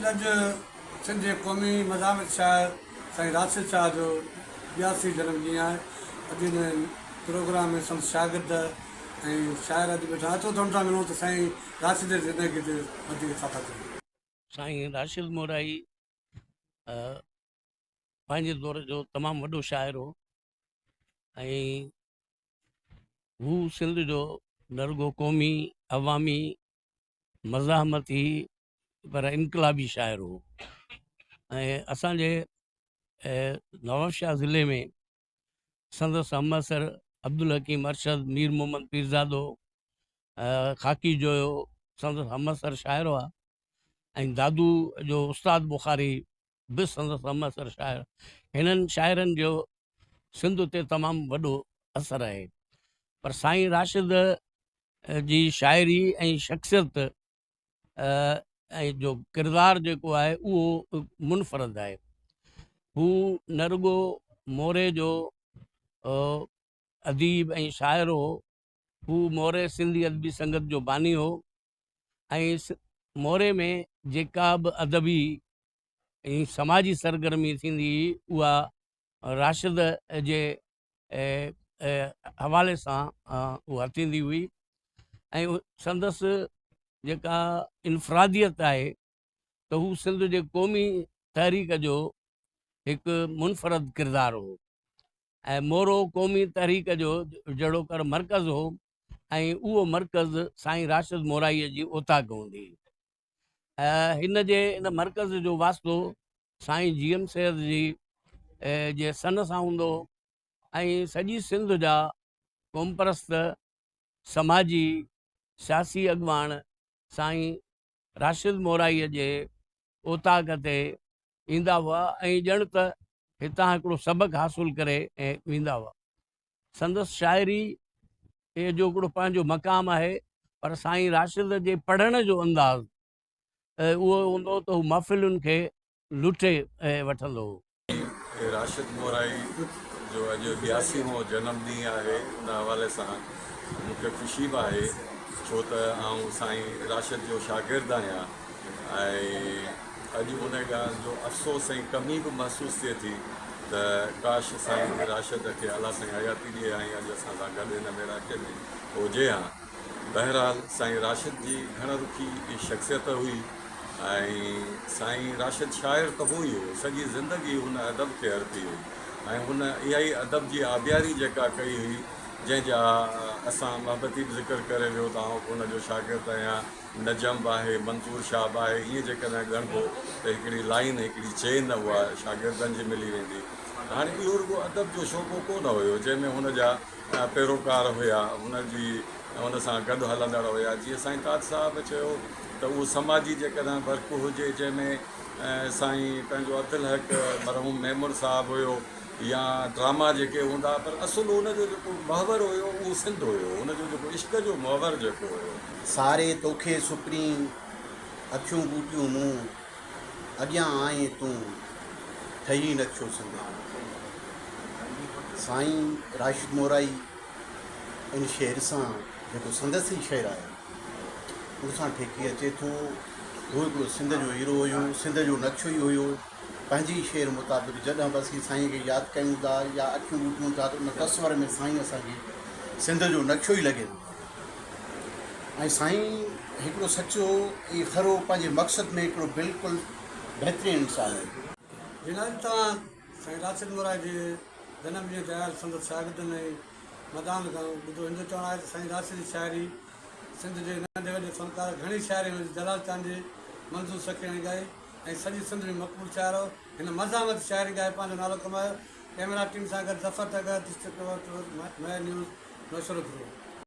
शायदि अॼु सिंध जे क़ौमी मज़ामित शाइर साईं राशिद शाह जो 82 जनम ॾींहुं आहे। अॼु हिन प्रोग्राम में संदसि शागिर्द ऐं शाइर अॼु वेठा अचो त हुन सां मिलूं त साईं राशिद जी ज़िंदगी ते वधीक छा था चवनि। साईं राशिद मोराई पंहिंजे दौर जो तमामु वॾो शाइर हो ऐं हू सिंध जो न रुगो क़ौमी अवामी मज़ाहमती पर इनकलाबी शाइर हो। ऐं असांजे नवाबशाह ज़िले में संदसि अमसर अब्दुल हकीम अरशद मीर मोहम्मद पीरज़ादो ख़ाकी जो संदसि अमसर शाइर हुआ ऐं दादू जो उस्ताद बुखारी बि संदसि अमसर शाइर। हिननि शाइरनि जो सिंध ते तमामु वॾो असरु आहे। पर साईं राशिद जी शाइरी ऐं शख़्सियत ऐं जो किरदारु जेको आहे उहो मुनफ़रद आहे। हू न रुगो मोरे जो अदीब ऐं शाइर हो, हू मोरे सिंधी अदबी संगत जो बानी हो ऐं मोरे में जेका बि अदबी ऐं समाजी सरगर्मी थींदी हुई उहा राशिद जे हवाले सां उहा थींदी हुई। ऐं संदसि जेका इनफ़रादियत आहे त हू सिंध जे क़ौमी तहरीक जो हिकु मुनफ़रद किरदारु हो ऐं मोरो क़ौमी तहरीक जो जहिड़ो कर मर्कज़ हो ऐं उहो मर्कज़ साईं राशिद मोराईअ जी ओताक हूंदी। हिन मर्कज़ जो वास्तो साईं जीएम सैद जी जे सन सां हूंदो ऐं सॼी सिंध जा क़ौमपरस्त समाजी सियासी अॻुवाण साईं राशिद मोराईअ जे ओताक ते ईंदा हुआ ऐं ॼण त हितां हिकिड़ो सबक़ु हासिलु करे ऐं वेंदा हुआ। संदसि शाइरी जो हिकिड़ो पंहिंजो मक़ाम आहे पर साईं राशिद जे पढ़ण जो अंदाज़ उहो हूंदो त हू महफ़िलुनि खे लुटे वठंदो हो। राशिद मोराई जो अॼु 82वां जनम ॾींहुं आहे। उन हवाले सां मूंखे ख़ुशी बि आहे छो त आउं साईं राशिद जो शागिर्दु आहियां ऐं अॼु उन ॻाल्हि जो अफ़सोस ऐं कमी बि महसूसु थिए थी त काश साईं राशिद खे अलाह साईं हयाती ॾिए ऐं अॼु असां सां गॾु हिन मेराके में हुजे हा। बहरहाल साईं राशिद जी घण रुखी शख़्सियत हुई ऐं साईं राशिद शाइर त हुई हो, सॼी ज़िंदगी हुन अदब खे अर्पी हुई ऐं हुन इहा ई अदब जी आबियारी जेका कई हुई जंहिंजा असां महबती बि ज़िक्र करे वियो त आउं हुनजो शागिर्दु आहियां। नजम आहे, मंसूर शाह आहे, ईअं जेकॾहिं ॻणिबो त हिकिड़ी लाइन हिकिड़ी चेन उहा शागिर्दनि जी मिली वेंदी। हाणे इहो रुगो अदब जो शौक़ो कोन हुयो जंहिंमें हुनजा पैरोकार हुया, हुन सां गॾु हलंदड़ हुया। जीअं साईं ताज साहिबु चयो त उहो समाजी जेकॾहिं वर्क हुजे जंहिंमें साईं पंहिंजो अब्दुल हक मरहूम मेमुर साहिबु हुयो या ड्रामा जेके हूंदा, पर असुलु हुनजो जेको मुहवर हुयो उहो सिंध हुयो, हुनजो जेको इश्क जो मुहवर जेको हुयो। सारे तोखे सुपरी अखियूं बूटियूं मूं अॻियां आई तूं ठही नक्शो सिंध। साईं राशिद मोराई इन शेर सां जेको संदसि शेर आहे उन सां ठेकी अचे थो। उहो हिकिड़ो सिंध जो हीरो हुयो, सिंध जो नक्शो ई हुयो। पंहिंजी शेर मुताबिक़ जॾहिं बि असीं साईं खे यादि कयूं था या अखियूं ॿूटियूं था त उन तस्वर में साईं असांखे सिंध जो नक्शो ई लॻे थो। ऐं साईं हिकिड़ो सचो ऐं खरो पंहिंजे मक़सद में हिकिड़ो बिल्कुलु बहितरीनु इंसानु आहे। हिन तव्हां साईं राशिद मोराई जे जनम ॾींहुं ते आयल संदसि शागिर्दनि ऐं मदान खां ॿुधो हिन चवणु आहे त साईं राशिद जी शाइरी सिंध जे नंढे वॾे फ़नकार घणी शाइरी हुई। जलाल चांदी मंज़ूर सखियाणी ॻाई ऐं सॼी सिंध में मक़बूल शाइर हो। हिन मज़ामत शाइरी ॻाए पंहिंजो नालो कमायो। कैमरा टीम सां गॾु ज़फ़र टगर डिस्ट्रिक्ट महर न्यूज़ नौशरो थियो।